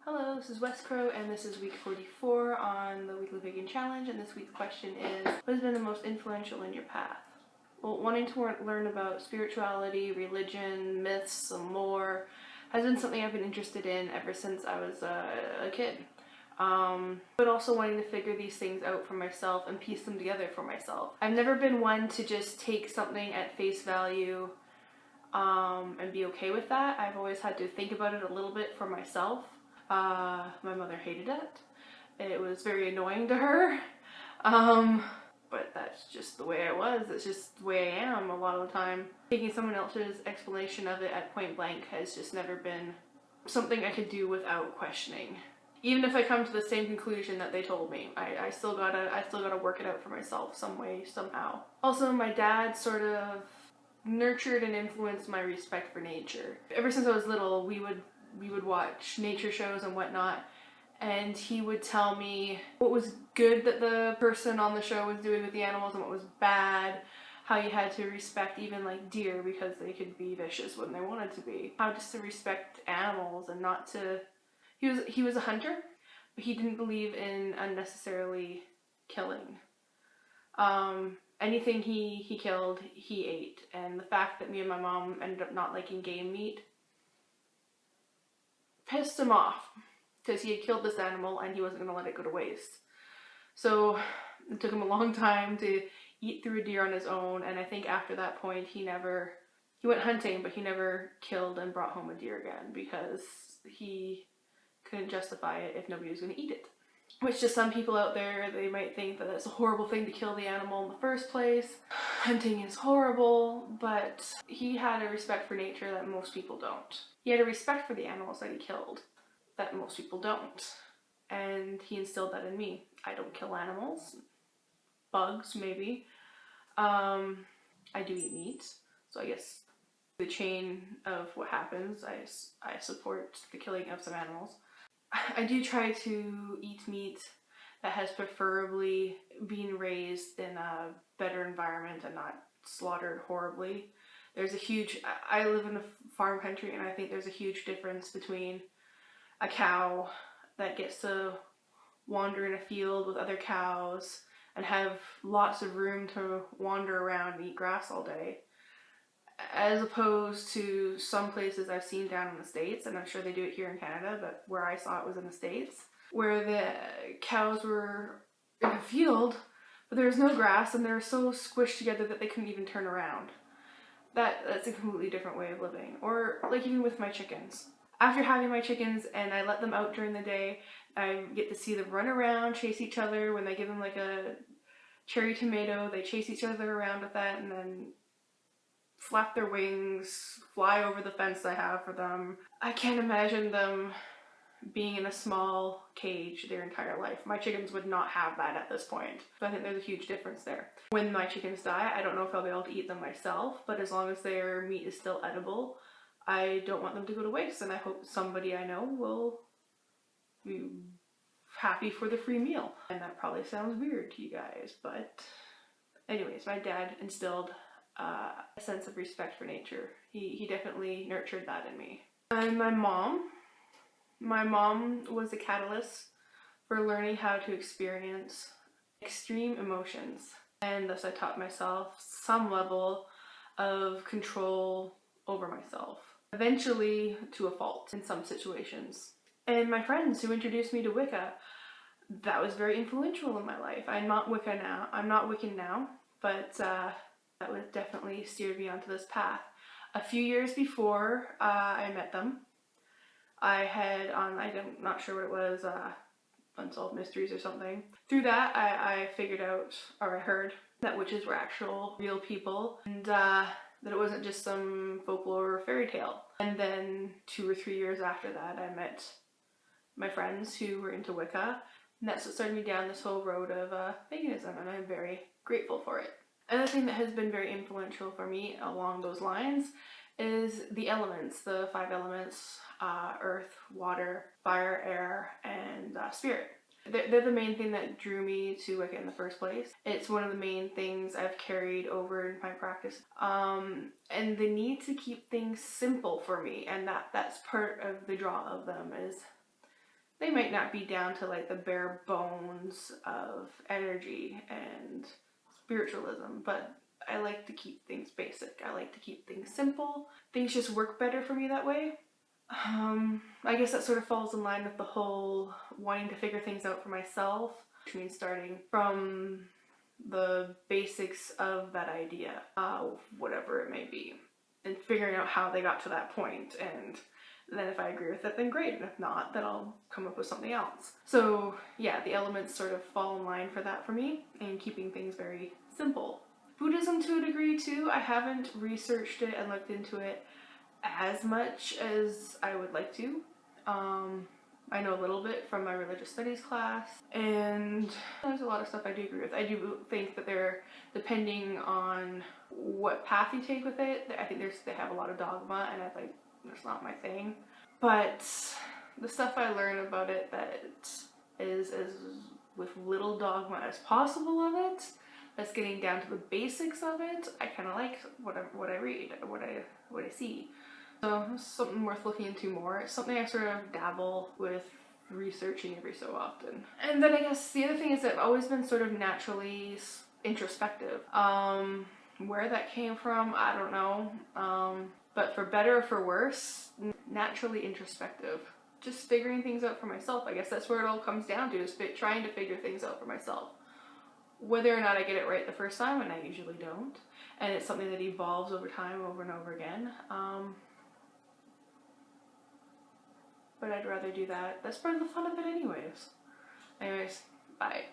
Hello, this is West Crow, and this is week 44 on the weekly Pagan challenge, and this week's question is, what has been the most influential in your path? Well, wanting to learn about spirituality, religion, myths, and lore has been something I've been interested in ever since I was a kid. But also wanting to figure these things out for myself and piece them together for myself. I've never been one to just take something at face value and be okay with that. I've always had to think about it a little bit for myself. My mother hated it. It was very annoying to her. But that's just the way I was. It's just the way I am a lot of the time. Taking someone else's explanation of it at point blank has just never been something I could do without questioning. Even if I come to the same conclusion that they told me, I still gotta work it out for myself some way, somehow. Also, my dad sort of nurtured and influenced my respect for nature. Ever since I was little, we would watch nature shows and whatnot, and he would tell me what was good that the person on the show was doing with the animals and what was bad, how you had to respect even like deer because they could be vicious when they wanted to be, how just to respect animals and not to... He was a hunter, but he didn't believe in unnecessarily killing. Anything he killed, he ate, and the fact that me and my mom ended up not liking game meat pissed him off because he had killed this animal and he wasn't going to let it go to waste. So it took him a long time to eat through a deer on his own, and I think after that point he went hunting, but he never killed and brought home a deer again because he couldn't justify it if nobody was going to eat it. Which to some people out there, they might think that it's a horrible thing to kill the animal in the first place. Hunting is horrible, but he had a respect for nature that most people don't. He had a respect for the animals that he killed that most people don't. And he instilled that in me. I don't kill animals. Bugs, maybe. I do eat meat, so I guess the chain of what happens, I support the killing of some animals. I do try to eat meat that has preferably been raised in a better environment and not slaughtered horribly. I live in a farm country, and I think there's a huge difference between a cow that gets to wander in a field with other cows and have lots of room to wander around and eat grass all day, as opposed to some places I've seen down in the States, and I'm sure they do it here in Canada, but where I saw it was in the States, where the cows were in a field, but there was no grass, and they were so squished together that they couldn't even turn around. That's a completely different way of living. Or like even with my chickens. After having my chickens and I let them out during the day, I get to see them run around, chase each other. When I give them like a cherry tomato, they chase each other around with that and then flap their wings, fly over the fence I have for them. I can't imagine them being in a small cage their entire life. My chickens would not have that at this point. So I think there's a huge difference there. When my chickens die, I don't know if I'll be able to eat them myself, but as long as their meat is still edible, I don't want them to go to waste, and I hope somebody I know will be happy for the free meal. And that probably sounds weird to you guys, but anyways, my dad instilled a sense of respect for nature. He definitely nurtured that in me. And my mom was a catalyst for learning how to experience extreme emotions, and thus I taught myself some level of control over myself, eventually to a fault in some situations. And my friends who introduced me to Wicca, that was very influential in my life. I'm not Wiccan now, but that would definitely steer me onto this path. A few years before I met them, I had I'm not sure what it was, Unsolved Mysteries or something. Through that, I figured out, or I heard, that witches were actual, real people, and that it wasn't just some folklore or fairy tale. And then 2 or 3 years after that, I met my friends who were into Wicca, and that's what started me down this whole road of paganism, and I'm very grateful for it. Another thing that has been very influential for me along those lines is the elements, the 5 elements, earth, water, fire, air, and spirit. They're the main thing that drew me to Wicca in the first place. It's one of the main things I've carried over in my practice. And the need to keep things simple for me, and that's part of the draw of them, is they might not be down to like the bare bones of energy and spiritualism, but I like to keep things basic. I like to keep things simple. Things just work better for me that way. I guess that sort of falls in line with the whole wanting to figure things out for myself, which means starting from the basics of that idea, whatever it may be, and figuring out how they got to that point, and then if I agree with it, then great, and if not, then I'll come up with something else. So yeah, the elements sort of fall in line for that for me, and keeping things very simple. Buddhism to a degree too. I haven't researched it and looked into it as much as I would like to. I know a little bit from my religious studies class, and there's a lot of stuff I do agree with. I do think that they're, depending on what path you take with it, I think they have a lot of dogma, and I think that's not my thing. But the stuff I learn about it that is as with little dogma as possible of it, that's getting down to the basics of it, I kind of like what I read, what I see. So it's something worth looking into more. It's something I sort of dabble with researching every so often. And then I guess the other thing is that I've always been sort of naturally introspective. Where that came from, I don't know. But for better or for worse, naturally introspective. Just figuring things out for myself. I guess that's where it all comes down to, is trying to figure things out for myself. Whether or not I get it right the first time, and I usually don't. And it's something that evolves over time, over and over again. But I'd rather do that. That's part of the fun of it anyways. Anyways, bye.